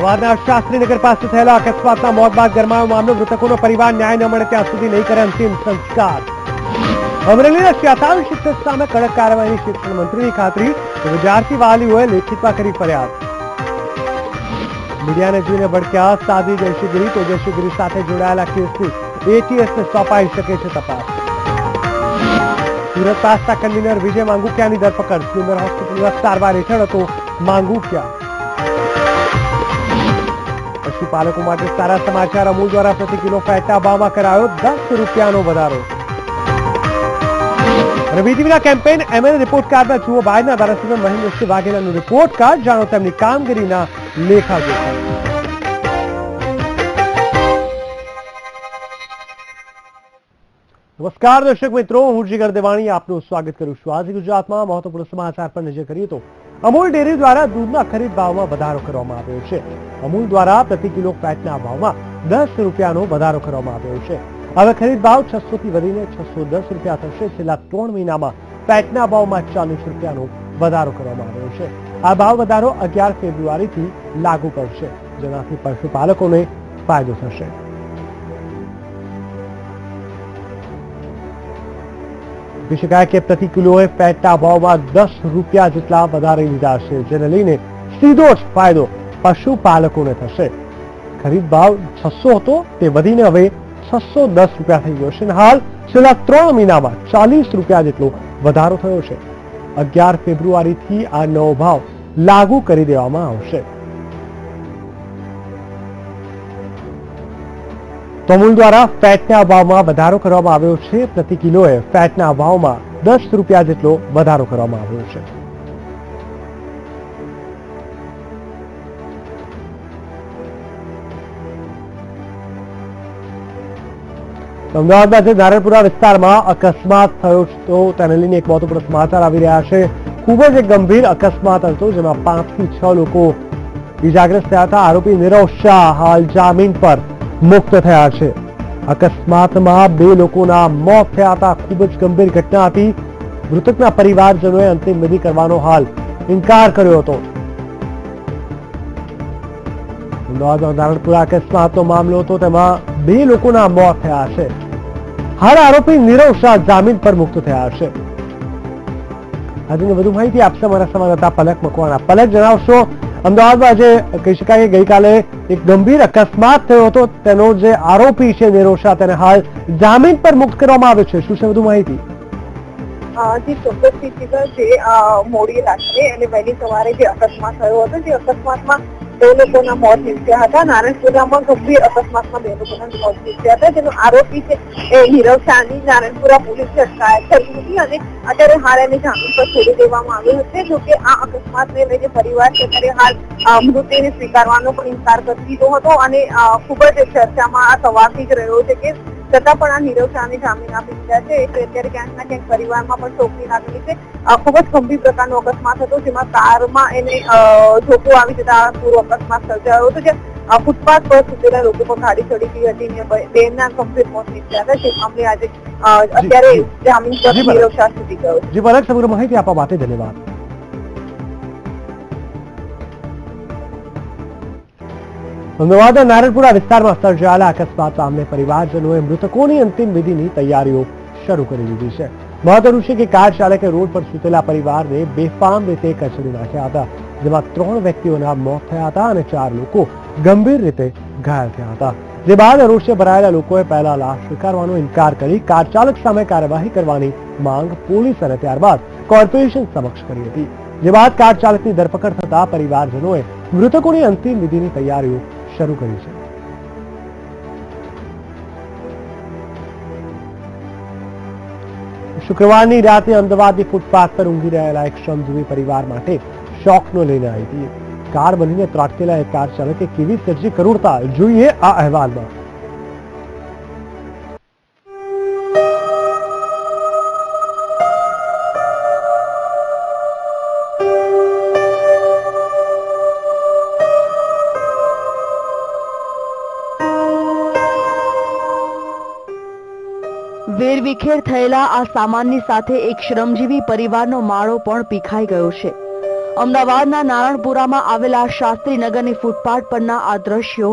અમદાવાદના શાસ્ત્રીનગર પાસે થયેલા અકસ્માતના મોત બાદ ગરમાયો મામલો. મૃતકોનો પરિવાર ન્યાય ન મળે ત્યાં સુધી નહીં કરે અંતિમ સંસ્કાર. અમરેલીના 46 શિક્ષક સામે કડક કાર્યવાહીની શિક્ષણ મંત્રીની ખાતરી. વિદ્યાર્થી વાલીઓએ લેખિતમાં કરી ફરિયાદ. મીડિયાને જોઈને ભડક્યા સાધ્વી જયશ્રીગીરી. તો જયશ્રીગીરી સાથે જોડાયેલા કેસની એટીએસને સોંપાઈ શકે છે તપાસ. સુરત પાસના કન્વીનર વિજય માંગુકિયાની ધરપકડ. સ્વિમર હોસ્પિટલમાં સારવાર હેઠળ હતો માંગુકિયા. પશુપાલકો માટે સારા સમાચાર. અમૂલ દ્વારા પ્રતિ કિલો ફેટના ભાવમાં કરાયો 10 રૂપિયાનો વધારો. અને બીજીવીના કેમ્પેઇન એમએલ રિપોર્ટ કાર્ડમાં જુઓ બાયડના ધારાસભ્ય મહેન્દ્રસિંહ વાઘેલાનું રિપોર્ટ કાર્ડ. જાણો તેમની કામગીરીના લેખાજોખા. નમસ્કાર દર્શક મિત્રો, હું જીગર દેવાણી આપનું સ્વાગત કરું છું. આજે ગુજરાતમાં મહત્વપૂર્ણ સમાચાર પર નજર કરીએ તો અમૂલ ડેરી દ્વારા દૂધના ખરીદ ભાવમાં વધારો કરવામાં આવ્યો છે. અમૂલ દ્વારા પ્રતિ કિલો ફેટના ભાવમાં 10 રૂપિયાનો વધારો કરવામાં આવ્યો છે. હવે ખરીદ ભાવ 600 થી વધીને 610 રૂપિયા થશે. છેલ્લા 3 મહિનામાં ફેટના ભાવમાં 40 રૂપિયાનો વધારો કરવામાં આવ્યો છે. આ ભાવ વધારો 11 ફેબ્રુઆરીથી લાગુ પડશે, જેનાથી પશુપાલકોને ફાયદો થશે. કહી શકાય કે પ્રતિ કિલોએ ફેટના ભાવમાં 10 રૂપિયા જેટલા વધારી દીધા છે, જેને લઈને સીધો જ ફાયદો પશુપાલકોને થશે. ખરીદ ભાવ 600 હતો તે વધીને હવે 610 રૂપિયા થઈ ગયો છે. હાલ છેલ્લા 3 મહિનામાં 40 રૂપિયા જેટલો વધારો થયો છે. 11 ફેબ્રુઆરીથી આ નવો ભાવ લાગુ કરી દેવામાં આવશે. અમૂલ દ્વારા ફેટના ભાવમાં વધારો કરવામાં આવ્યો છે. પ્રતિ કિલોએ ફેટના ભાવમાં 10 રૂપિયા જેટલો વધારો કરવામાં આવ્યો છે. અમદાવાદના જે નારણપુરા વિસ્તારમાં અકસ્માત થયો તો તેને લઈને એક મહત્વપૂર્ણ સમાચાર આવી રહ્યા છે. ખૂબ જ એક ગંભીર અકસ્માત હતો, જેમાં 5 થી 6 લોકો ઇજાગ્રસ્ત થયા હતા. આરોપી નીરવ શાહ હાલ જામીન પર મુક્ત થયા છે. અકસ્માતમાં 2 લોકોના મોત થયા હતા. ખૂબ જ ગંભીર ઘટના હતી. મૃતકના પરિવારજનોએ અંતિમ વિધિ કરવાનો હાલ ઇનકાર કર્યો હતો. અમદાવાદમાં નારણપુરા અકસ્માતનો મામલો હતો, તેમાં 2 લોકોના મોત થયા છે. હાલ આરોપી નીરવ શાહ જામીન પર મુક્ત થયા છે. આજની વધુ માહિતી આપશે અમારા સંવાદદાતા પલક મકવાણા. પલક, જણાવશો, અમદાવાદમાં આજે કહી શકાય કે ગઈકાલે એક ગંભીર અકસ્માત થયો હતો, તેનો જે આરોપી છે નીરવ શાહ, તેને હાલ જામીન પર મુક્ત કરવામાં આવ્યો છે. શું છે વધુ માહિતી? જે ચોક્કસથી જે મોડી રાત્રે અને વહેલી સવારે જે અકસ્માત થયો હતો, જે અકસ્માતમાં 2 લોકોના મોત નીપજ્યા હતા. નારણપુરામાં ગંભીર અકસ્માતમાં 2 લોકોના મોત નીપજ્યા હતા, જેનો આરોપી છે એ નીરવ શાહની નારણપુરા પોલીસે અટકાયત કરી હતી અને અત્યારે હાલ એને જામીન પર છોડી દેવામાં આવ્યો છે. જોકે આ અકસ્માતને લઈને પરિવાર છે ત્યારે હાલ મૃત્યુને સ્વીકારવાનો પણ ઇનકાર કરી દીધો હતો અને ખૂબ જ ચર્ચામાં આ સવારથી જ રહ્યો છે કે છતાં પણ આ નીરવ શાહને જામીન આપી દીધા છે. અત્યારે ક્યાંક ના ક્યાંક પરિવારમાં પણ શોકની લાગણી છે. ખૂબ જ ગંભીર પ્રકારનો અકસ્માત હતો, જેમાં કારમાં એને ઝોકો આવી જતા પૂરો અકસ્માત સર્જાયો હતો. જે ફૂટપાથ પર સુતેલા લોકો પર ગાડી ચડી ગઈ હતી અને 2ના ગંભીર મોત નીપજ્યા હતા. જે મામલે આજે અત્યારે જામીન પર નીરવ શાહ છૂટી ગયો. જી પલક, સમગ્ર માહિતી આપવા માટે ધન્યવાદ. અમદાવાદના નારણપુરા વિસ્તારમાં સર્જાયેલા અકસ્માત મામલે પરિવારજનોએ મૃતકોની અંતિમ વિધિની તૈયારીઓ શરૂ કરી દીધી છે. મહત્વનું છે કે કાર ચાલકે રોડ પર સૂતેલા પરિવારને બેફામ રીતે કચડી નાખ્યા હતા, જેમાં 3 વ્યક્તિઓના મોત થયા હતા અને 4 લોકો ગંભીર રીતે ઘાયલ થયા હતા. જે બાદ રોષે ભરાયેલા લોકોએ પહેલા લાશ સ્વીકારવાનો ઇનકાર કરી કાર ચાલક સામે કાર્યવાહી કરવાની માંગ પોલીસ અને ત્યારબાદ કોર્પોરેશન સમક્ષ કરી હતી. જે બાદ કાર ચાલકની ધરપકડ થતા પરિવારજનોએ મૃતકોની અંતિમ વિધિની તૈયારીઓ શરૂ કરી છે. શુક્રવારની રાતે અમદાવાદની ફૂટપાથ પર ઊંઘી રહેલા એક શ્રમજીવી પરિવાર માટે શોકનો લઈને આવી હતી. કાર બનીને ત્રાટકેલા એક કાર ચાલકે કેવી સર્જી કરુણતા જોઈએ આ અહેવાલમાં. વેરવિખેર થયેલા આ સામાનની સાથે એક શ્રમજીવી પરિવારનો માળો પણ પીખાઈ ગયો છે. અમદાવાદના નારણપુરામાં આવેલા શાસ્ત્રીનગરની ફૂટપાથ પરના આ દ્રશ્યો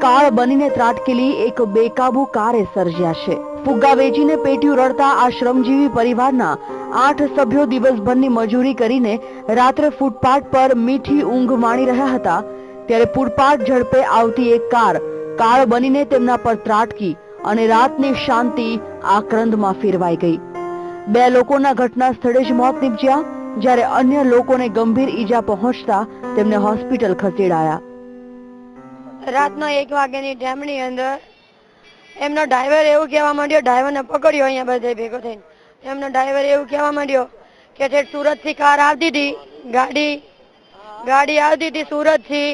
કાળ બનીને ત્રાટકેલી એક બેકાબુ કારે સર્જ્યા છે. ફુગ્ગા વેચીને પેટીયું રડતા આ શ્રમજીવી પરિવારના 8 સભ્યો દિવસભરની મજૂરી કરીને રાત્રે ફૂટપાથ પર મીઠી ઊંઘ માણી રહ્યા હતા ત્યારે ફૂટપાથ ઝડપે આવતી એક કાર કાળ બનીને તેમના પર ત્રાટકી અને રાતની શાંતિ આક્રંદમાં ફેરવાઈ ગઈ. 2 લોકોના ઘટના સ્થળે જ મોત નીપજ્યા જ્યારે અન્ય લોકોને ગંભીર ઈજા પહોંચતા તેમને હોસ્પિટલ ખસેડાયા. રાતના 1 વાગ્યાની ટાઈમની અંદર એમનો ડ્રાઈવર એવું કહેવા માંડ્યો, ડ્રાઈવરને પકડ્યો અહીંયા બધે ભેગો થઈને. એમનો ડ્રાઈવર એવું કહેવા માંડ્યો કે તે સુરતથી કાર આવતી હતી, ગાડી આવતી હતી સુરતથી,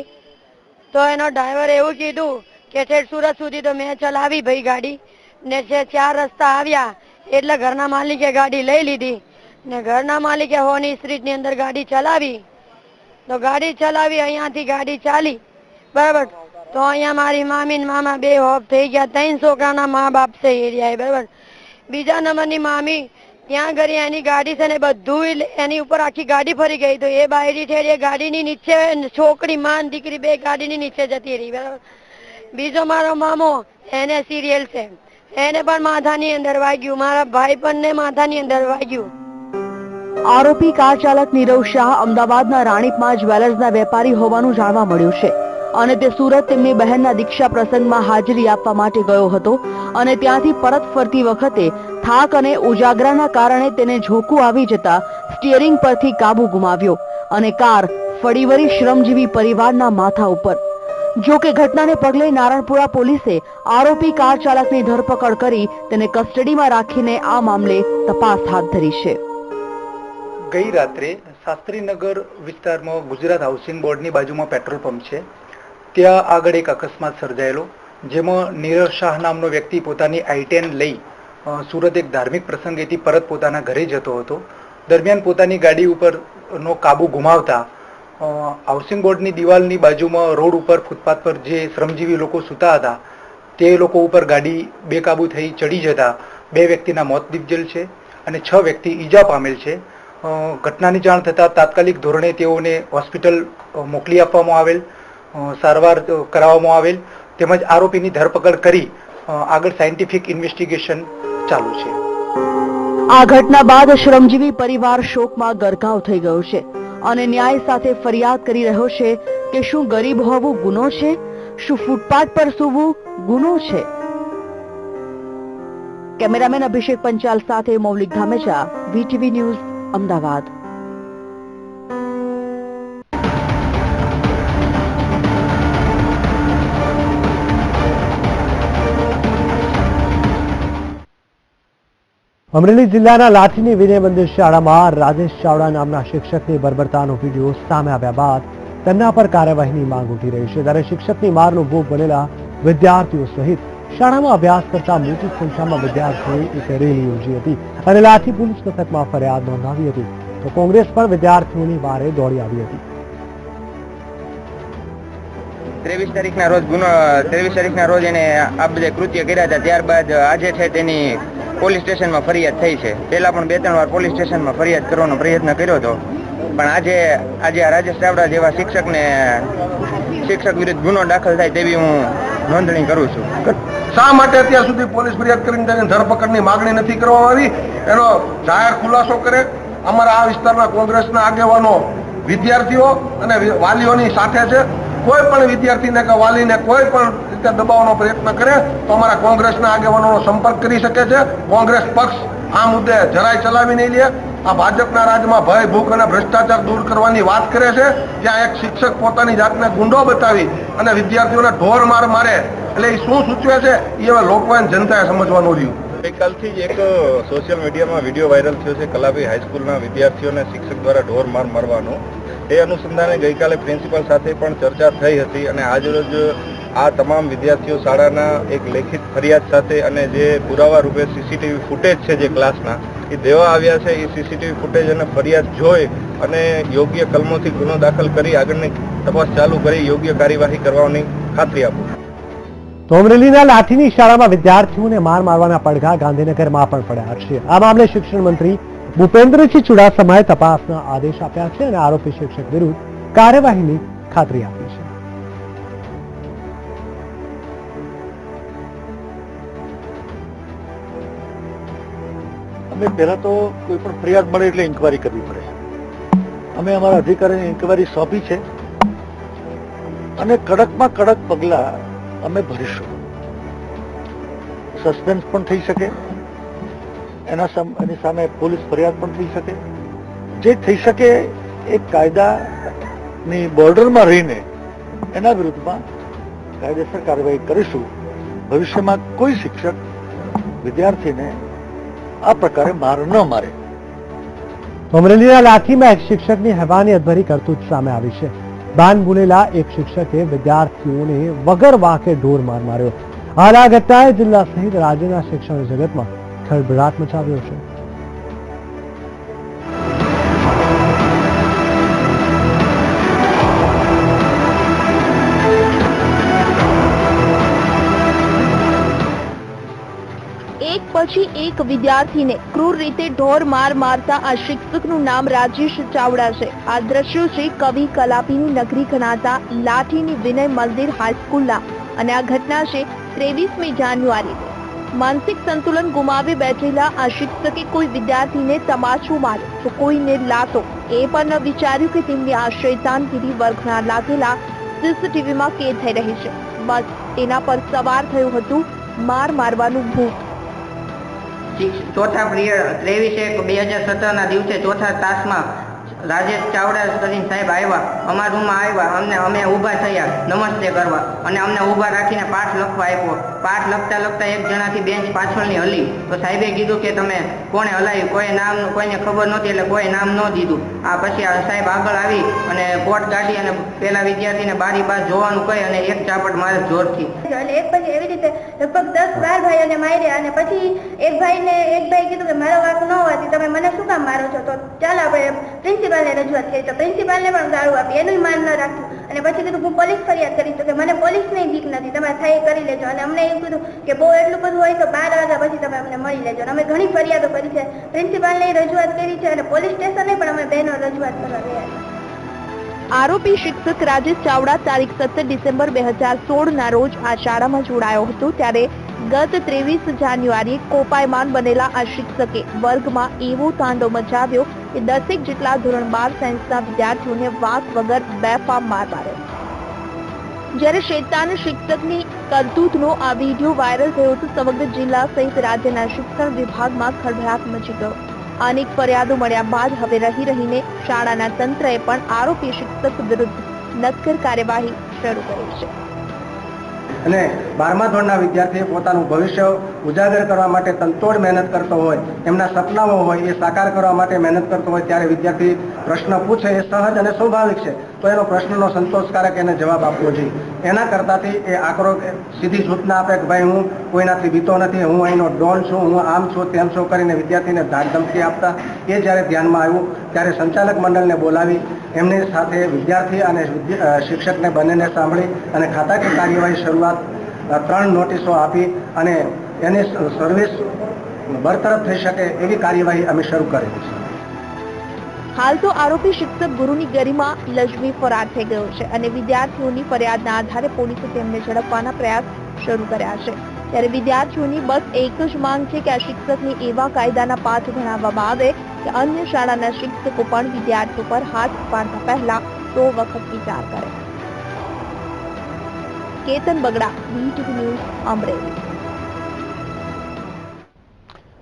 તો એનો ડ્રાઈવર એવું કીધું કે તે સુરત સુધી તો મેં ચલાવી ભાઈ ગાડી ને, જે 4 રસ્તા આવ્યા એટલે ઘરના માલિકે ગાડી લઈ લીધી ને ઘરના માલિકે હોની સ્ટ્રીટની અંદર ગાડી ચલાવી. તો ગાડી ચલાવી અહીંયાથી ગાડી ચાલી બરાબર, તો અહીંયા મારી મામી ને મામા 2 ઓફ થઈ ગયા. 3 છોકરાના મા બાપ છે એરિયા બરાબર. બીજા નંબરની મામી ત્યાં ઘરે એની ગાડી છે ને બધું એની ઉપર આખી ગાડી ફરી ગઈ. તો એ બાયડી છે એ ગાડીની નીચે છોકરી માન દીકરી 2 ગાડીની નીચે જતી રહી બરાબર. બીજો મારો મામો એને સિરિયલ છે, એને પણ માથાની અંદર વાગ્યું, મારા ભાઈ પણ ને માથાની અંદર વાગ્યું. આરોપી કાર ચાલક નીરવ શાહ અમદાવાદના રાણીપમાં જ્વેલર્સના વેપારી હોવાનું જાણવા મળ્યું છે અને તે સુરત તેમની બહેનના દીક્ષા પ્રસંગમાં હાજરી આપવા માટે ગયો હતો અને ત્યાંથી પરત ફરતી વખતે થાક અને ઉજાગરાના કારણે તેને ઝોકું આવી જતા સ્ટીયરિંગ પરથી કાબુ ગુમાવ્યો અને કાર ફરી વળી શ્રમજીવી પરિવારના માથા ઉપર. જો કે ઘટનાને પગલે નારણપુરા પોલીસે આરોપી કાર ચાલકની ધરપકડ કરી તેને કસ્ટડીમાં રાખીને આ મામલે તપાસ હાથ ધરી છે. ગઈ રાત્રે શાસ્ત્રીનગર વિસ્તારમાં ગુજરાત હાઉસિંગ બોર્ડની બાજુમાં પેટ્રોલ પંપ છે, ત્યાં આગળ એક અકસ્માત સર્જાયેલો, જેમાં નીરવ શાહ નામનો વ્યક્તિ પોતાની i10 લઈ સુરત એક ધાર્મિક પ્રસંગેથી પરત પોતાના ઘરે જતો હતો. દરમિયાન પોતાની ગાડી ઉપરનો કાબુ ગુમાવતા હાઉસિંગ બોર્ડની દિવાલની બાજુમાં રોડ ઉપર ફૂટપાથ પર જે શ્રમજીવી લોકો સૂતા હતા તે લોકો ઉપર ગાડી બેકાબુ થઈ ચડી જતા 2 વ્યક્તિના મોત નીપજેલ છે અને 6 વ્યક્તિ ઈજા પામેલ છે. ઘટનાની જાણ થતાં તાત્કાલિક ધોરણે તેઓને હોસ્પિટલ મોકલી આપવામાં આવેલ, સારવાર કરાવવામાં આવેલ તેમજ આરોપીની ધરપકડ કરી આગળ સાયન્ટિફિક ઇન્વેસ્ટિગેશન ચાલુ છે. આ ઘટના બાદ શ્રમજીવી પરિવાર શોકમાં ગરકાવ થઈ ગયો છે અને ન્યાય સાથે ફરિયાદ કરી રહ્યો છે કે શું ગરીબ હોવું ગુનો છે, શું ફૂટપાથ પર સૂવું ગુનો છે. કેમેરામેન અભિષેક પંચાલ સાથે મૌલિક ધામેચા, વીટીવી ન્યૂઝ, અમદાવાદ. અમરેલી જિલ્લાના લાઠીની વિનય મંદિર શાળામાં રાજેશ ચાવડા નામના શિક્ષકની બર્બરતાનો વિડીયો સામે આવ્યા બાદ તેમના પર કાર્યવાહીની માંગ ઉઠી રહી છે. ત્યારે શિક્ષકની મારનો ભોગ બનેલા વિદ્યાર્થીઓ સહિત શાળામાં અભ્યાસ કરતા મોટી સંખ્યામાં વિદ્યાર્થીઓએ એક રેલી યોજી હતી અને લાઠી પોલીસ મથકમાં ફરિયાદ નોંધાવી હતી. તો કોંગ્રેસ પણ વિદ્યાર્થીઓની વારે દોડી આવી હતી. 23 તારીખના રોજ એને આ બધા કૃત્ય કર્યા હતા. ત્યારબાદ આજે છે તેની પોલીસ સ્ટેશનમાં ફરિયાદ થઈ છે. પહેલા પણ 2-3 વાર પોલીસ સ્ટેશનમાં ફરિયાદ કરવાનો પ્રયત્ન કર્યો હતો, પણ આજે આ રાજેશ ચાવડા જેવા શિક્ષક વિરુદ્ધ ગુનો દાખલ થાય તેવી હું નોંધણી કરું છું. શા માટે અત્યાર સુધી પોલીસ ફરિયાદ કરીને તેની ધરપકડની માંગણી નથી કરવામાં આવી, એનો જાહેર ખુલાસો કરે. અમારા આ વિસ્તારના કોંગ્રેસના આગેવાનો વિદ્યાર્થીઓ અને વાલીઓની સાથે છે. કોઈ પણ વિદ્યાર્થીને કે વાલીને કોઈ પણ રીતે દબાવવાનો પ્રયત્ન કરે તો અમારા કોંગ્રેસના આગેવાનોનો સંપર્ક કરી શકે છે. કોંગ્રેસ પક્ષ આ મુદ્દે જરાય ચલાવી નહીં લે. આ ભાજપના રાજમાં ભય, ભૂખ અને ભ્રષ્ટાચાર દૂર કરવાની વાત કરે છે, ત્યાં એક શિક્ષક પોતાની જાતને ગુંડો બતાવી અને વિદ્યાર્થીઓને ઢોર માર મારે એટલે એ શું સૂચવે છે એ હવે લોકોએ જનતાએ સમજવાનું રહ્યું. ગઈકાલથી જ એક સોશિયલ મીડિયામાં વિડીયો વાયરલ થયો છે કલાભી હાઈસ્કૂલના વિદ્યાર્થીઓને શિક્ષક દ્વારા ઢોર માર મારવાનો. એ અનુસંધાને ગઈકાલે પ્રિન્સિપાલ સાથે પણ ચર્ચા થઈ હતી અને આજરોજ આ તમામ વિદ્યાર્થીઓ શાળાના એક લેખિત ફરિયાદ સાથે અને જે પુરાવા રૂપે સીસીટીવી ફૂટેજ છે જે ક્લાસના એ દેવા આવ્યા છે. એ સીસીટીવી ફૂટેજ અને ફરિયાદ જોઈ અને યોગ્ય કલમોથી ગુનો દાખલ કરી આગળની તપાસ ચાલુ કરી યોગ્ય કાર્યવાહી કરવાની ખાતરી આપું. તો અમરેલીના લાઠીની શાળામાં વિદ્યાર્થીઓને માર મારવાના પડઘા ગાંધીનગરમાં પણ પડ્યા છે. આ મામલે શિક્ષણ મંત્રી ભૂપેન્દ્રસિંહ ચુડાસમાએ તપાસના આદેશ આપ્યા છે અને આરોપી શિક્ષક વિરુદ્ધ કાર્યવાહીની ખાતરી આપી છે. અમે પહેલા તો કોઈ પણ ફરિયાદ મળે એટલે ઇન્કવાયરી કરવી પડે. અમે અમારા અધિકારીને ઇન્કવાયરી સોંપી છે અને કડકમાં કડક પગલાં અમે ભરીશું. સસ્પેન્સ પણ થઈ શકે, એની સામે પોલીસ ફરિયાદ પણ થઈ શકે. જે થઈ શકે એ કાયદાની બોર્ડરમાં રહીને એના વિરુદ્ધમાં કાયદેસર કાર્યવાહી કરીશું. ભવિષ્યમાં કોઈ શિક્ષક વિદ્યાર્થીને આ પ્રકારે માર ન મારે. અમરેલીના લાઠીમાં એક શિક્ષકની હેવાનિયતભરી કરતૂત સામે આવી છે. બાન ભૂલેલા એક શિક્ષકે વિદ્યાર્થીઓને વગર વાંકે ઢોર માર માર્યો. હાલ આ ઘટનાએ જિલ્લા સહિત રાજ્યના શિક્ષણ જગતમાં ખળભળાટ મચાવ્યો છે. એક પછી એક વિદ્યાર્થીને ક્રૂર રીતે ઢોર માર મારતા આ શિક્ષકનું નામ રાજેશ ચાવડા છે. આ દ્રશ્યો છે કવિ કલાપીની નગરી ગણાતા લાઠીની વિનય મંદિર હાઈસ્કૂલના અને આ ઘટના છે 23મી જાન્યુઆરી. માનસિક સંતુલન ગુમાવી બેઠેલા આ શિક્ષકે કોઈ વિદ્યાર્થીને તમાચો માર્યો તો કોઈને લાતો. એ પણ ન વિચાર્યું કે તેમની આ શૈતાનગીરી વર્ગના લાગેલા સીસીટીવીમાં કેદ થઈ રહી છે. બસ તેના પર સવાર થયું હતું માર મારવાનું ભૂત. ચોથા પીરિયડ 23/1/2017 ના દિવસે ચોથા તાસમાં રાજેશ ચાવડા કરીને સાહેબ આવ્યા. અમારા રૂમમાં આવ્યા. અમે ઊભા થયા નમસ્તે કરવા અને અમને ઊભા રાખીને પાઠ લખવા આપ્યો. પાઠ લખતા એક જણાથી બેન્ચ પાછળની હલી તો સાહેબે કીધું કે તમે કોણે હલાવ્યું. કોઈને ખબર નહોતી એટલે કોઈ નામ ન દીધું. આ પછી સાહેબ આગળ આવી અને કોટ કાઢી અને પેલા વિદ્યાર્થીને બારી બાર જોવાનું કહી અને એક ચાપટ મારે જોરથી અને એક પછી એવી રીતે લગભગ 10-12 ભાઈઓને માર્યા અને પછી એક ભાઈ કીધું કે મારો વાંક ન હોવાથી તમે મને શું કામ મારો છો. તો ચાલો આપણે પ્રિન્સિપાલને રજૂઆત કરી. તો પ્રિન્સિપાલને પણ ગાળું આપી, એનું માન ન રાખ્યું અને પછી કીધું હું પોલીસ ફરિયાદ કરીશ. તો કે મને પોલીસની બીક નથી, તમે થાય કરી લેજો. અને અમને એવું કીધું કે બહુ એટલું બધું હોય તો 12 વાગ્યા પછી તમે અમને મળી લેજો. અમે ઘણી ફરિયાદો કરી છે, પ્રિન્સિપાલને રજૂઆત કરી છે અને પોલીસ સ્ટેશને પણ અમે બહેનો રજૂઆત કરવા ગયા છે. આરોપી શિક્ષક રાજેશ ચાવડા તારીખ 17 ડિસેમ્બર 2016 ના રોજ આ શાળામાં જોડાયો હતો. ત્યારે ગત 23 જાન્યુઆરીએ કોપાયમાન બનેલા આ શિક્ષકે વર્ગમાં એવો તાંડવ મચાવ્યો કે 10 જેટલા ધોરણ 12 સાયન્સના વિદ્યાર્થીઓને વાત વગર બેફામ માર માર્યો. જ્યારે શૈતાન શિક્ષકની કરતૂતનો આ વિડીયો વાયરલ થયો તો સમગ્ર જિલ્લા સહિત રાજ્યના શિક્ષણ વિભાગમાં ખળભળાટ મચી ગયો. અનેક ફરિયાદો મળ્યા બાદ હવે રહીને શાળાના તંત્રએ પણ આરોપી શિક્ષક વિરુદ્ધ નક્કર કાર્યવાહી શરૂ કરી છે. અને 12મા ધોરણના વિદ્યાર્થી પોતાનું ભવિષ્ય ઉજાગર કરવા માટે તનતોડ મહેનત કરતો હોય, એમના સપનાઓ હોય એ સાકાર કરવા માટે મહેનત કરતો હોય ત્યારે વિદ્યાર્થી પ્રશ્ન પૂછે એ સહજ અને સ્વાભાવિક છે. તો એનો પ્રશ્નનો સંતોષકારક એને જવાબ આપવો જોઈએ. એના કરતાથી એ આકરો સીધી સૂચના આપે કે ભાઈ હું કોઈનાથી બીતો નથી, હું અહીંનો ડોન છું, હું આમ છું તેમ છું કરીને વિદ્યાર્થીને ધાકધમકી આપતા એ જ્યારે ધ્યાનમાં આવ્યું ત્યારે સંચાલક મંડળને બોલાવી એમની સાથે વિદ્યાર્થી અને શિક્ષકને બંનેને સાંભળી અને ખાતાકીય કાર્યવાહી શરૂઆત 3 નોટિસો આપી અને એની સર્વિસ બરતરફ થઈ શકે એવી કાર્યવાહી અમે શરૂ કરેલી છે. હાલ તો આરોપી શિક્ષક ગુરુની ગરિમા લજવી ફરાર થઈ ગયો છે અને વિદ્યાર્થીઓની ફરિયાદના આધારે પોલીસે તેમને ઝડપવાના પ્રયાસ શરૂ કર્યા છે. ત્યારે વિદ્યાર્થીઓની બસ એક જ માંગ છે કે આ શિક્ષકને એવા કાયદાના પાઠ ભણાવવામાં આવે કે અન્ય શાળાના શિક્ષકો પણ વિદ્યાર્થીઓ પર હાથ ઉપાડતા પહેલા 100 વખત વિચાર કરે. Ketan Bagda, BTV news, Amreli.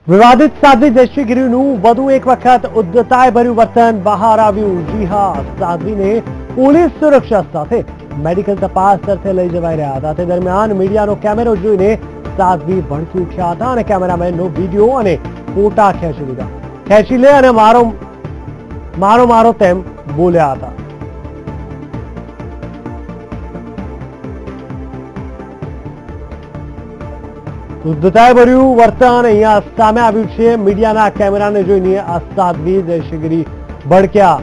વિવાદિત સાધ્વી જયશ્રીગીરીનું વધુ એક વખત ઉદ્ધતાઈભર્યું વર્તન બહાર આવ્યું. જી હા, સાધ્વીને પોલીસ સુરક્ષા સાથે મેડિકલ તપાસ અર્થે લઈ જવાઈ રહ્યા હતા. તે દરમિયાન મીડિયાનો કેમેરો જોઈને સાધ્વી ભડકી ઉઠ્યા હતા અને કેમેરામેનનો વિડીયો અને ફોટા ખેંચી લીધા. ખેંચી લે અને મારો તેમ બોલ્યા હતા. ઉદ્ધતાઈભર્યું વર્તન અહીંયા સામે આવ્યું છે. મીડિયાના કેમેરાને જોઈને આ સાધ્વી જયશ્રીગીરી ભડક્યા.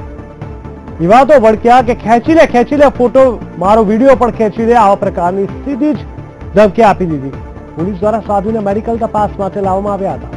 એવા તો ભડક્યા કે ખેંચી લે ફોટો, મારો વિડીયો પણ ખેંચી લે, આવા પ્રકારની સીધી જ ધમકી આપી દીધી. પોલીસ દ્વારા સાધ્વીને મેડિકલ તપાસ માટે લાવવામાં આવ્યા હતા.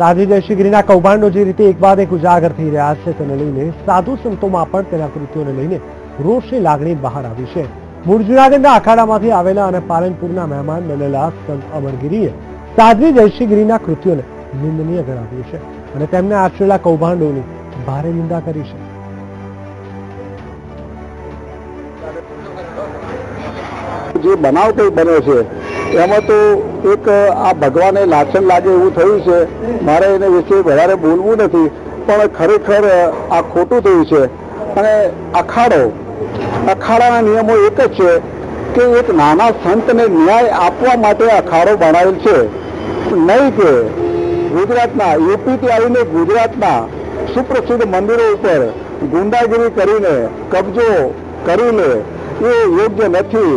સાધ્વી જયશ્રીગીરીના કૌભાંડો જે રીતે એક બાદ એક ઉજાગર થઈ રહ્યા છે તેને લઈને સાધુ સંતોમાં પણ તેના કૃત્યોને લઈને રોષની લાગણી બહાર આવી છે. મૂળ જૂનાગઢના અખાડામાંથી આવેલા અને પાલનપુરના મહેમાન બનેલા સંત અમરગીરીએ સાધ્વી જયશ્રીગીરીના કૃત્યોને નિંદનીય ગણાવ્યું છે અને તેમને આચરેલા કૌભાંડોની ભારે નિંદા કરી છે. જે બનાવ કંઈ બન્યો છે એમાં તો એક આ ભગવાને લાછન લાગે એવું થયું છે. મારે એને વિશે વધારે બોલવું નથી, પણ ખરેખર આ ખોટું થયું છે. અને અખાડાના નિયમો એક જ છે કે એક નાના સંતને ન્યાય આપવા માટે અખાડો બનાવેલ છે, નહીં કે ગુજરાતના યુપીથી આવીને ગુજરાતના સુપ્રસિદ્ધ મંદિરો ઉપર ગુંડાગીરી કરીને કબજો કરી લે એ યોગ્ય નથી.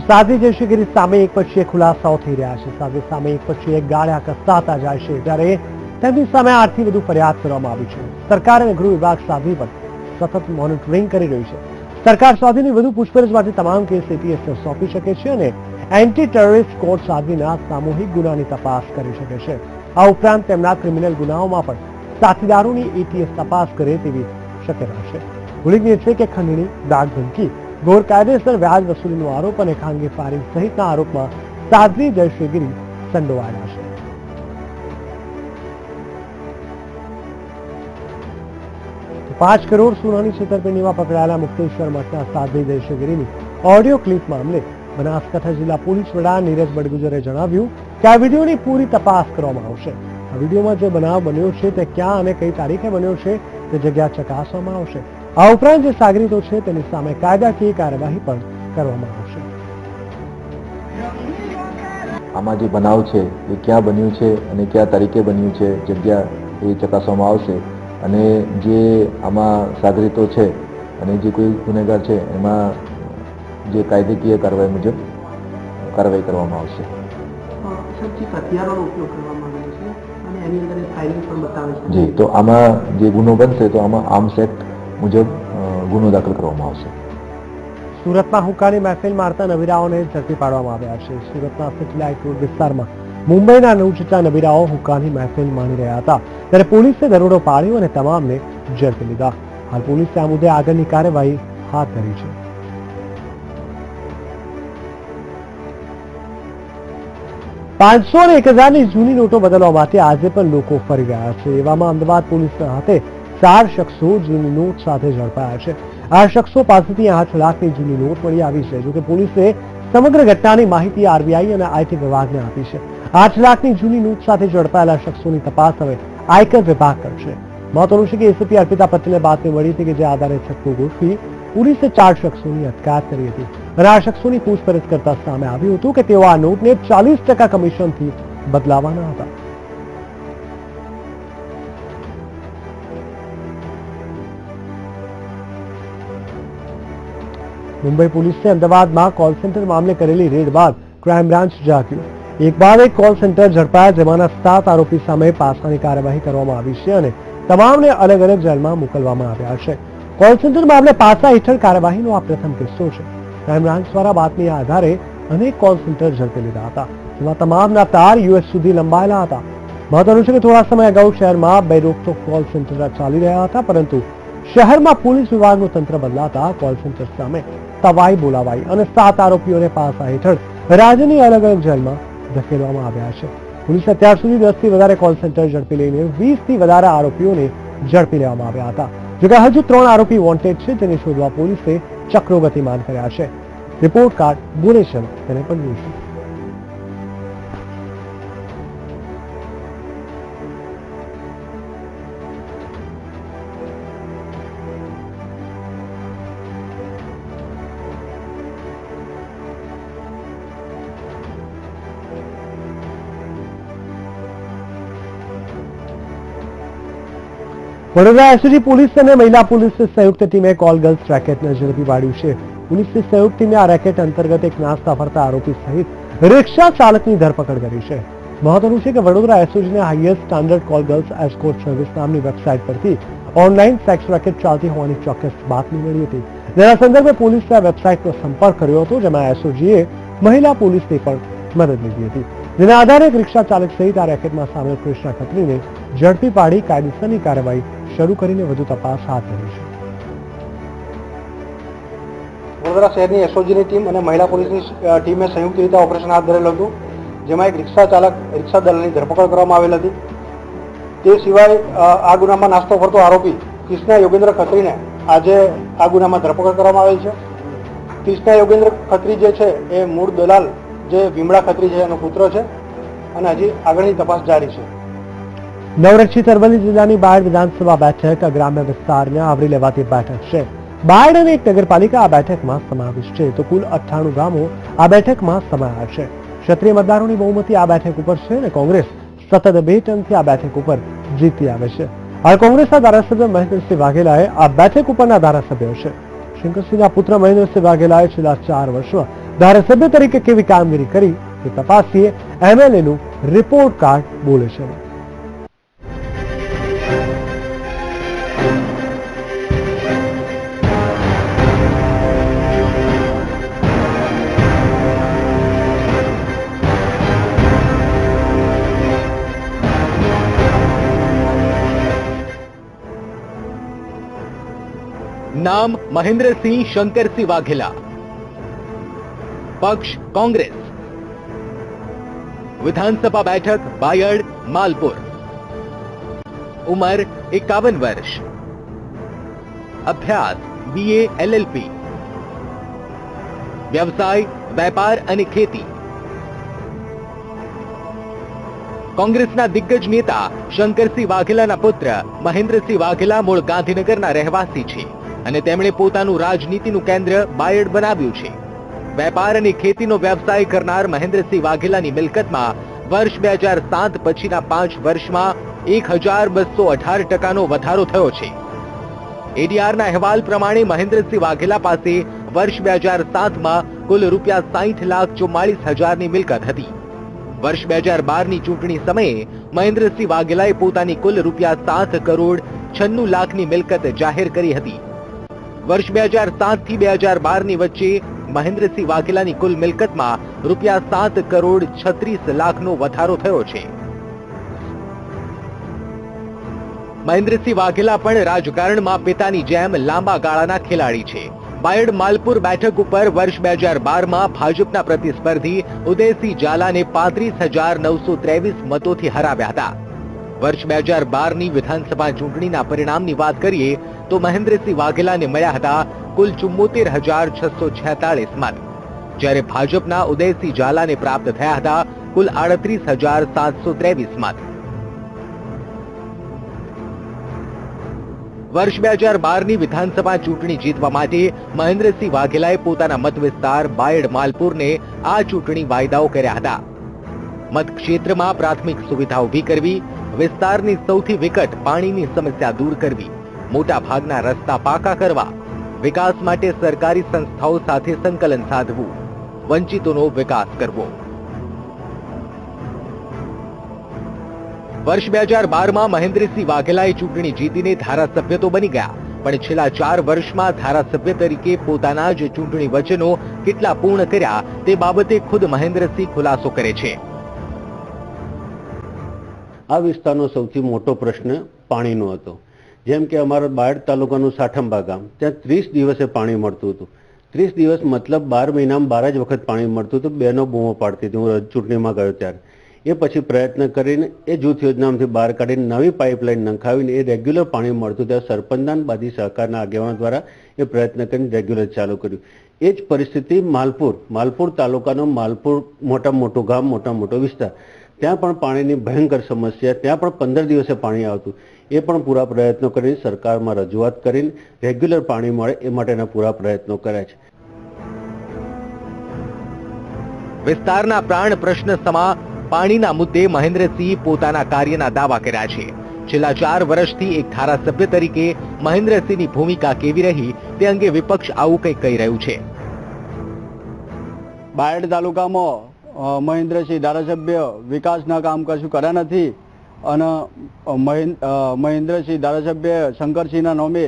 સાધ્વી જયશ્રીગીરી સામે એક પછી એક ખુલાસાઓ થઈ રહ્યા છે. સાધ્વી સામે એક પછી એક ગાળ્યા કસાતા જાય છે, ત્યારે તેમની સામે 8થી વધુ ફરિયાદ કરવામાં આવી છે. સરકાર અને ગૃહ વિભાગ સાધ્વી પર સતત મોનિટરિંગ કરી રહ્યું છે. સરકાર સાધ્વીની વધુ પૂછપરછ માટે તમામ કેસ એટીએસને સોંપી શકે છે અને એન્ટી ટેરરિસ્ટ કોર્ટ સાધ્વીના સામૂહિક ગુનાની તપાસ કરી શકે છે. આ ઉપરાંત તેમના ક્રિમિનલ ગુનાઓમાં પણ સાથીદારોની એટીએસ તપાસ કરે તેવી શક્યતા છે. ઉલ્લેખનીય છે કે ખંડણી, દાગ ધમકી, ગેરકાયદેસર વ્યાજ વસૂલીનો આરોપ અને ખાનગી ફાયરિંગ સહિતના આરોપમાં સાધ્વી જયશ્રીગીરી સંડોવાયેલા છે. ₹5 કરોડ સોનાની છેતરપિંડીમાં પકડાયેલા મુક્તેશ્વર મઠના સાધ્વી જયશ્રીગીરીની ઓડિયો ક્લિપ મામલે બનાસકાંઠા જિલ્લા પોલીસ વડા નીરજ બડગુજરે જણાવ્યું કે આ વિડીયોની પૂરી તપાસ કરવામાં આવશે. આ વિડીયોમાં જે બનાવ બન્યો છે તે ક્યાં અને કઈ તારીખે બન્યો છે તે જગ્યા ચકાસવામાં આવશે. આ ઉપરાંત જે સાગરીતો છે તેની સામે કાયદાકીય કાર્યવાહી પણ કરવામાં આવશે. આમાં જે બનાવ છે એ ક્યાં બન્યું છે અને કયા તારીખે બન્યું છે જગ્યા એ ચકાસવામાં આવશે અને જે આમાં સાગરીતો છે અને જે કોઈ ગુનેગાર છે એમાં જે કાયદાકીય કાર્યવાહી મુજબ કાર્યવાહી કરવામાં આવશે. જી, તો આમાં જે ગુનો બનશે તો આમાં આર્મ્સ એક્ટ મુજબ ગુનો દાખલ કરવામાં આવશે. સુરતમાં હુક્કાની મહેફિલ મારતા નબીરાઓને ઝડપી પાડવામાં આવ્યા છે. સુરતના સેટેલાઇટ રોડ વિસ્તારમાં મુંબઈના 9 જેટલા નબીરાઓ હુક્કાની મહેફિલ માણી રહ્યા હતા, ત્યારે પોલીસે દરોડો પાડ્યો અને તમામને ઝડપી લીધા. હાલ પોલીસે આ મુદ્દે આગળની કાર્યવાહી હાથ ધરી છે. ₹500 અને 1000ની જૂની નોટો બદલવા માટે આજે પણ લોકો ફરી રહ્યા છે. એવામાં અમદાવાદ પોલીસના હાથે 4 શખ્સો જૂની નોટ સાથે ઝડપાયા છે. આ શખ્સો પાસેથી 8 લાખની જૂની નોટ મળી આવી છે. જોકે પોલીસે સમગ્ર ઘટનાની માહિતી આરબીઆઈ અને આઈટી વિભાગને આપી છે. 8 લાખની જૂની નોટ સાથે ઝડપાયેલા શખ્સોની તપાસ હવે આયકર વિભાગ કરશે. મહત્વનું છે કે એસીપી અર્પિતા પટેલને બાતમી મળી હતી કે જે આધારે છક્કો ગોઠવી પોલીસે 4 શખ્સોની અટકાયત કરી હતી અને આ શખ્સોની પૂછપરછ કરતા સામે આવ્યું હતું કે તેઓ આ નોટને 40% કમિશનથી બદલાવાના હતા. મુંબઈ પોલીસે અમદાવાદમાં કોલ સેન્ટર મામલે કરેલી રેડ બાદ ક્રાઇમ બ્રાન્ચ જાગ્યું. એક બાદ એક કોલ સેન્ટર ઝડપાયા, જેમાંના 7 આરોપી સામે પાસાની કાર્યવાહી કરવામાં આવી છે અને તમામને અલગ અલગ જેલમાં મોકલવામાં આવ્યા છે. કોલ સેન્ટર મામલે પાસા હેઠળ કાર્યવાહીનો આ પ્રથમ કિસ્સો છે. ક્રાઇમ બ્રાન્ચ દ્વારા બાતમી આધારે અનેક કોલ સેન્ટર ઝડપી લીધા હતા, જેમાં તમામના તાર યુએસ સુધી લંબાયેલા હતા. મહત્વનું છે કે થોડા સમય અગાઉ શહેરમાં બે રોકટોક કોલ સેન્ટર ચાલી રહ્યા હતા, પરંતુ શહેરમાં પોલીસ વિભાગનું તંત્ર બદલાતા કોલ સેન્ટર સામે તવાઈ બોલાવાઈ અને 7 આરોપીઓને પાસા હેઠળ રાજ્યની અલગ અલગ જેલમાં ધકેલવામાં આવ્યા છે. પોલીસે અત્યાર સુધી 10 થી વધારે કોલ સેન્ટર ઝડપી લઈને 20 થી વધારે આરોપીઓને ઝડપી લેવામાં આવ્યા હતા. જોકે હજુ 3 આરોપી વોન્ટેડ છે, જેને શોધવા પોલીસે ચક્રો ગતિમાન કર્યા છે. રિપોર્ટ કાર્ડ બોલે છે તેને પણ જોઈશું. વડોદરા એસઓજી પોલીસ અને મહિલા પોલીસની સંયુક્ત ટીમે કોલ ગર્લ્સ રેકેટને ઝડપી પાડ્યું છે. પોલીસની સંયુક્ત ટીમે આ રેકેટ અંતર્ગત એક નાસ્તા ફરતા આરોપી સહિત રિક્ષા ચાલકની ધરપકડ કરી છે. મહત્વનું છે કે વડોદરા એસઓજીને highest standard call girls escort service નામની વેબસાઇટ પરથી ઓનલાઈન સેક્સ રેકેટ ચાલતી હોવાની ચોક્કસ બાતમી મળી હતી, જેના સંદર્ભે પોલીસે આ વેબસાઇટનો સંપર્ક કર્યો હતો, જેમાં એસઓજીએ મહિલા પોલીસની પણ મદદ લીધી હતી. જેના આધારે એક રિક્ષા ચાલક સહિત આ રેકેટમાં સામેલ કૃષ્ણા ખત્રીને ઝડપી પાડી કાયદેસરની કાર્યવાહી શરૂ કરીને વધુ તપાસ હાથ ધરી છે. વડોદરા શહેરની એસઓજીની ટીમ અને મહિલા પોલીસની ટીમે સંયુક્ત રીતે ઓપરેશન હાથ ધરેલું હતું, જેમાં એક રિક્ષા ચાલક રિક્ષા દલાલની ધરપકડ કરવામાં આવેલ હતી. તે સિવાય આ ગુનામાં નાસ્તો ફરતો આરોપી કૃષ્ણા યોગેન્દ્ર ખત્રીને આજે આ ગુનામાં ધરપકડ કરવામાં આવેલ છે. કૃષ્ણા યોગેન્દ્ર ખત્રી જે છે એ મૂળ દલાલ જે ભીમડા ખત્રી છે એનો પુત્ર છે અને હજી આગળની તપાસ જારી છે. નવરંગી અરવલ્લી જિલ્લાની બાયડ વિધાનસભા બેઠક ગ્રામ્ય વિસ્તારને આવરી લેવાતી બેઠક છે. બાયડ અને એક નગરપાલિકા આ બેઠકમાં સમાવિષ્ટ છે, તો કુલ 98 ગામો આ બેઠકમાં સમાયા છે. ક્ષત્રિય મતદારોની બહુમતી આ બેઠક ઉપર છે અને કોંગ્રેસ સતત 2 ટર્મથી આ બેઠક ઉપર જીતી આવે છે. હાલ કોંગ્રેસના ધારાસભ્ય મહેન્દ્રસિંહ વાઘેલાએ આ બેઠક ઉપરના ધારાસભ્ય છે. શંકરસિંહના પુત્ર મહેન્દ્રસિંહ વાઘેલાએ છેલ્લા 4 વર્ષમાં ધારાસભ્ય તરીકે કેવી કામગીરી કરી તે તપાસીએ એમએલએનું રિપોર્ટ કાર્ડ બોલે છે. नाम महेंद्रसिंह शंकरसिंह वाघेला, पक्ष कांग्रेस, विधानसभा बैठक बायड मालपुर, उम्र 51 वर्ष, अभ्यास BA LLP, व्यवसाय व्यापार અને ખેતી. કોંગ્રેસના દિગ્ગજ નેતા શંકરસિંહ વાઘેલાના પુત્ર મહેન્દ્રસિંહ વાઘેલા મૂળ ગાંધીનગરના રહેવાસી છે અને તેમણે પોતાનું રાજનીતિનું કેન્દ્ર બાયડ બનાવ્યું છે. વેપાર અને ખેતીનો વ્યવસાય કરનાર મહેન્દ્રસિંહ વાઘેલાની મિલકતમાં વર્ષ 2007 પછીના 5 વર્ષમાં 1218% વધારો થયો છે. એડીઆરના અહેવાલ પ્રમાણે મહેન્દ્રસિંહ વાઘેલા પાસે વર્ષ 2007માં કુલ ₹60,44,000ની મિલકત હતી. વર્ષ 2012ની ચૂંટણી સમયે મહેન્દ્રસિંહ વાઘેલાએ પોતાની કુલ ₹7,96,00,000ની મિલકત જાહેર કરી હતી. વર્ષ 2007 થી 2012ની વચ્ચે મહેન્દ્રસિંહ વાઘેલાની કુલ મિલકતમાં ₹7,36,00,000નો વધારો થયો છે. મહેન્દ્રસિંહ વાઘેલા પણ રાજકારણમાં પિતાની જેમ લાંબા ગાળાના ખેલાડી છે. બાયડ માલપુર બેઠક ઉપર વર્ષ 2012માં ભાજપના પ્રતિસ્પર્ધી ઉદયસિંહ ઝાલાને 35,923 મતોથી હરાવ્યા હતા. વર્ષ 2012ની વિધાનસભા ચૂંટણીના પરિણામની વાત કરીએ તો મહેન્દ્રસિંહ વાઘેલાને મળ્યા હતા કુલ 74,646 મત, જ્યારે ભાજપના ઉદયસિંહ ઝાલાને પ્રાપ્ત થયા હતા કુલ 38,723 મત. વર્ષ 2012ની વિધાનસભા ચૂંટણી જીતવા માટે મહેન્દ્રસિંહ વાઘેલાએ પોતાના મત વિસ્તાર બાયડ માલપુરને આ ચૂંટણી વાયદાઓ કર્યા હતા. મતક્ષેત્રમાં પ્રાથમિક સુવિધા ઊભી કરવી, વિસ્તારની સૌથી વિકટ પાણીની સમસ્યા દૂર કરવી, મોટા ભાગના રસ્તા પાકા કરવા, વિકાસ માટે સરકારી સંસ્થાઓ સાથે સંકલન સાધવું, વંચિતોનો વિકાસ કરવો. વર્ષ 2012માં મહેન્દ્રસિંહ વાઘેલાએ ચૂંટણી જીતીને ધારાસભ્ય તો બની ગયા, પણ છેલ્લા 4 વર્ષમાં ધારાસભ્ય તરીકે પોતાના જ ચૂંટણી વચનો કેટલા પૂર્ણ કર્યા તે બાબતે ખુદ મહેન્દ્રસિંહ ખુલાસો કરે છે. આ વિસ્તારનો સૌથી મોટો પ્રશ્ન પાણીનો હતો. જેમ કે અમારા બાયડ તાલુકાનું સાઠંબા ગામ, ત્યાં 30 દિવસે પાણી મળતું હતું. 30 દિવસ મતલબ 12 મહિનામાં 12 જ વખત પાણી મળતું હતું. બહેનો બૂમો પાડતી હતી હું ચૂંટણીમાં ગયો ત્યારે. એ પછી પ્રયત્ન કરીને એ જૂથ યોજનામાંથી બહાર કાઢીને નવી પાઇપલાઇન નંખાવીને એ રેગ્યુલર પાણી મળતું ત્યાં સરપંચના બાદી સહકારના આગેવાનો દ્વારા એ પ્રયત્ન કરીને રેગ્યુલર ચાલુ કર્યું. એ જ પરિસ્થિતિ માલપુર તાલુકાનો માલપુર મોટો ગામ, મોટો વિસ્તાર, ત્યાં પણ પાણીની ભયંકર સમસ્યા, ત્યાં પણ 15 દિવસે પાણી આવતું. એ પણ પૂરા પ્રયત્નો કરીને સરકારમાં રજૂઆત કરીને રેગ્યુલર પાણી મળે એ માટેના પૂરા પ્રયત્નો કર્યા છે. વિસ્તારના પ્રાણ પ્રશ્ન સમા પાણીના મુદ્દે મહેન્દ્રસિંહ પોતાના કાર્યના દાવા કર્યા છે. છેલ્લા 4 વર્ષથી એક ધારાસભ્ય તરીકે મહેન્દ્રસિંહની ભૂમિકા કેવી રહી તે અંગે વિપક્ષ આવું કંઈક કહી રહ્યું છે. બાયડ તાલુકામાં મહેન્દ્રસિંહ ધારાસભ્ય વિકાસના કામ કશું કર્યા નથી અને મહેન્દ્રસિંહ ધારાસભ્ય શંકરસિંહના નામે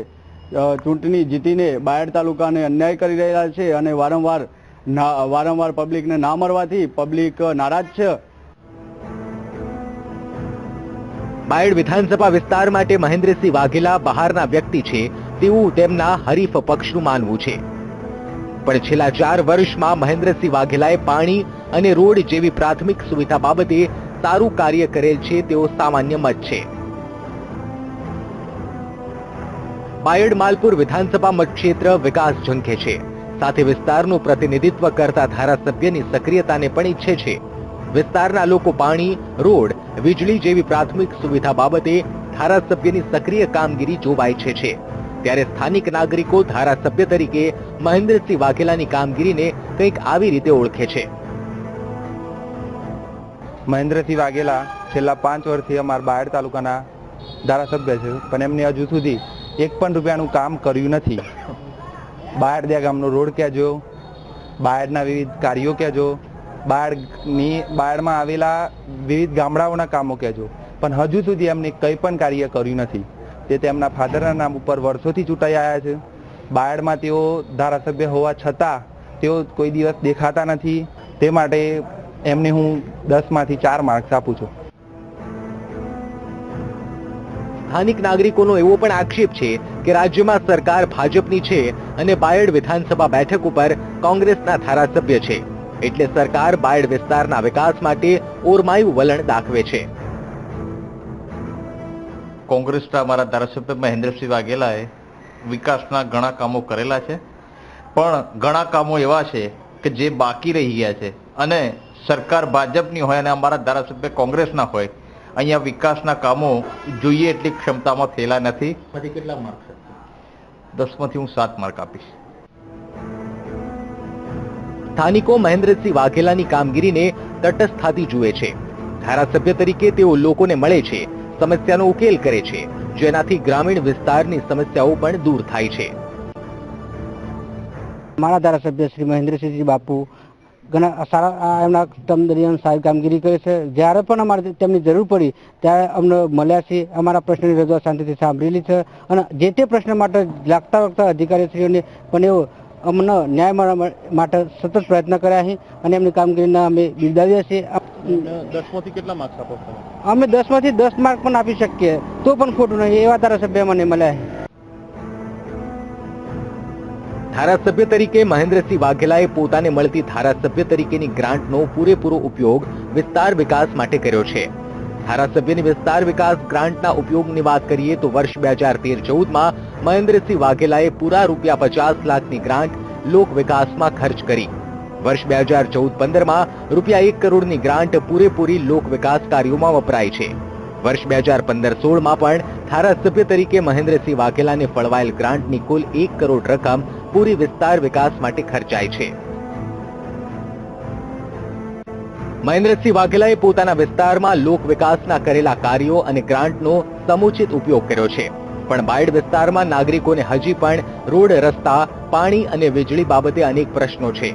ચૂંટણી જીતીને બાયડ તાલુકાને અન્યાય કરી રહ્યા છે અને વારંવાર પબ્લિકને ના મળવાથી પબ્લિક નારાજ છે. બાયડ વિધાનસભા વિસ્તાર માટે મહેન્દ્રસિંહ વાઘેલા બહારના વ્યક્તિ છે તેવું તેમના હરીફ પક્ષનું માનવું છે, પણ છેલ્લા 4 વર્ષમાં મહેન્દ્રસિંહ વાઘેલાએ પાણી અને રોડ જેવી પ્રાથમિક સુવિધા બાબતે સારું કાર્ય કરેલ છે તેવો સામાન્ય મત છે. બાયડ માલપુર વિધાનસભા મતક્ષેત્ર વિકાસ ઝંખે છે, સાથે વિસ્તારનું પ્રતિનિધિત્વ કરતા ધારાસભ્યની સક્રિયતાને પણ ઈચ્છે છે. વિસ્તારના લોકો પાણી, રોડ, વીજળી જેવી પ્રાથમિક સુવિધા બાબતે ધારાસભ્યની સક્રિય કામગીરી જોવા ઈચ્છે છે, ત્યારે સ્થાનિક નાગરિકો ધારાસભ્ય તરીકે મહેન્દ્રસિંહ વાઘેલાની કામગીરીને કંઈક આવી રીતે ઓળખે છે. મહેન્દ્રસિંહ વાઘેલા છેલ્લા 5 વર્ષથી અમારા બાયડ તાલુકાના ધારાસભ્ય છે, પણ એમને હજુ સુધી 1 પણ રૂપિયાનું કામ કર્યું નથી. બાયડ ગામનો રોડ કહેજો, બાયડના વિવિધ કાર્યો કહેજો, બાયડમાં આવેલા વિવિધ ગામડાઓના કામો કહેજો, પણ હજુ સુધી એમને કંઈ પણ કાર્ય કર્યું નથી. તે તેમના ફાધરના નામ ઉપર વર્ષોથી ચૂંટાઈ આવ્યા છે. બાયડમાં તેઓ ધારાસભ્ય હોવા છતાં તેઓ કોઈ દિવસ દેખાતા નથી. તે માટે એમને હું 10 માંથી 4 માર્ક્સ આપું છું. સ્થાનિક નાગરિકોનો એવો પણ આક્ષેપ છે કે રાજ્યમાં સરકાર ભાજપની છે અને બાયડ વિધાનસભા બેઠક ઉપર કોંગ્રેસના ધારાસભ્ય છે, એટલે સરકાર બાયડ વિસ્તારના વિકાસ માટે ઓરમાયું વલણ દાખવે છે. કોંગ્રેસના અમારા ધારાસભ્ય મહેન્દ્રસિંહ વાઘેલાએ વિકાસના ઘણા કામો કરેલા છે, પણ ઘણા કામો એવા છે કે જે બાકી રહી ગયા છે, અને સરકાર ભાજપની હોય અને અમારા ધારાસભ્ય કોંગ્રેસના હોય, અહીંયા વિકાસના કામો જોઈએ એટલી ક્ષમતામાં થયેલા નથી. કેટલા માર્ક? 10 માંથી હું 7 માર્ક આપીશ. સ્થાનિકો મહેન્દ્રસિંહ વાઘેલાની કામગીરીને તટસ્થતાથી જુએ છે. ધારાસભ્ય તરીકે તેઓ લોકોને મળે છે, સમસ્યાનો ઉકેલ કરે છે, જેનાથી ગ્રામીણ વિસ્તારની સમસ્યાઓ પણ દૂર થાય છે. મારા ધારાસભ્ય શ્રી મહેન્દ્રસિંહજી બાપુ ઘણા સારા એમના ટર્મ દરમિયાન સારી કામગીરી કરે છે. જ્યારે પણ અમારે તેમની જરૂર પડી ત્યારે અમને મળ્યા છે, અમારા પ્રશ્નની રજૂઆત શાંતિથી સાંભળેલી છે, અને જે તે પ્રશ્ન માટે લાગતા વખતે અધિકારીશ્રીઓને પણ એવો અમને ન્યાય મળવા માટે સતત પ્રયત્ન કર્યા છે, અને એમની કામગીરીને અમે બિરદાવીએ છીએ. 10 માંથી કેટલા માર્ક્સ આપો? અમે 10 માંથી 10 માર્ક પણ આપી શકીએ તો પણ ખોટું નહીં, એવા ધારાસભ્ય મને મળ્યા છે. ધારાસભ્ય તરીકે મહેન્દ્રસિંહ વાઘેલાએ પોતાને મળતી ધારાસભ્ય તરીકેની ગ્રાન્ટનો પૂરેપૂરો ઉપયોગ વિસ્તાર વિકાસ માટે કર્યો છે. ધારાસભ્યની વિસ્તાર વિકાસ ગ્રાન્ટના ઉપયોગની વાત કરીએ તો વર્ષ 2013-14માં મહેન્દ્રસિંહ વાઘેલાએ પૂરા ₹50 લાખની ગ્રાન્ટ લોક વિકાસમાં ખર્ચ કરી. વર્ષ 2014-15માં ₹1 કરોડની ગ્રાન્ટ પૂરેપૂરી લોક વિકાસ કાર્યોમાં વપરાઈ છે. વર્ષ 2015-16માં પણ ધારાસભ્ય તરીકે મહેન્દ્રસિંહ વાઘેલાને ફળવાયેલ ગ્રાન્ટની કુલ 1 કરોડ રકમ પૂરી વિસ્તાર વિકાસ માટે ખર્ચાઈ છે. મહેન્દ્રસિંહ વાઘેલાએ પોતાના વિસ્તારમાં લોક વિકાસના કરેલા કાર્યો અને ગ્રાન્ટનો સમુચિત ઉપયોગ કર્યો છે, પણ બાયડ વિસ્તારમાં નાગરિકોને હજી પણ રોડ, રસ્તા, પાણી અને વીજળી બાબતે અનેક પ્રશ્નો છે.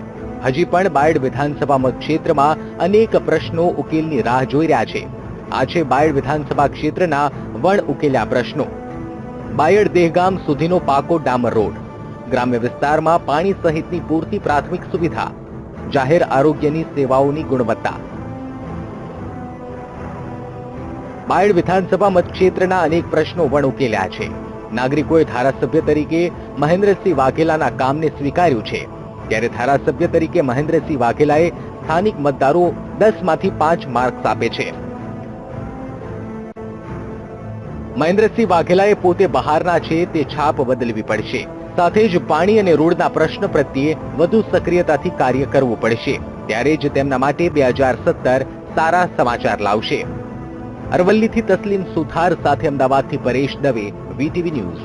હજી પણ બાયડ વિધાનસભા મતક્ષેત્રમાં અનેક પ્રશ્નો ઉકેલની રાહ જોઈ રહ્યા છે. આ છે બાયડ વિધાનસભા ક્ષેત્રના વણ ઉકેલ્યા પ્રશ્નો. બાયડ દેહગામ સુધીનો પાકો ડામર રોડ, ગ્રામ્ય વિસ્તારમાં પાણી સહિતની પૂરતી પ્રાથમિક સુવિધા, જાહેર આરોગ્યની સેવાઓની ગુણવત્તા. બાયડ વિધાનસભા મતક્ષેત્રના અનેક પ્રશ્નો વણ ઉકેલ્યા છે. નાગરિકોએ ધારાસભ્ય તરીકે મહેન્દ્રસિંહ વાઘેલાના કામને સ્વીકાર્યું છે, ત્યારે ધારાસભ્ય તરીકે મહેન્દ્રસિંહ વાઘેલાએ સ્થાનિક મતદારો 10 માંથી 5 માર્ક્સ આપે છે. મહેન્દ્રસિંહ વાઘેલાએ પોતે બહારના છે તે છાપ બદલવી પડશે, સાથે જ પાણી અને રોડના પ્રશ્ન પ્રત્યે વધુ સક્રિયતાથી કાર્ય કરવું પડશે. ત્યારે જ તેમના માટે 2017 સારા સમાચાર લાવશે. અરવલ્લીથી તસ્લીમ સુથાર સાથે અમદાવાદથી પરેશ દવે, VTV ન્યૂઝ.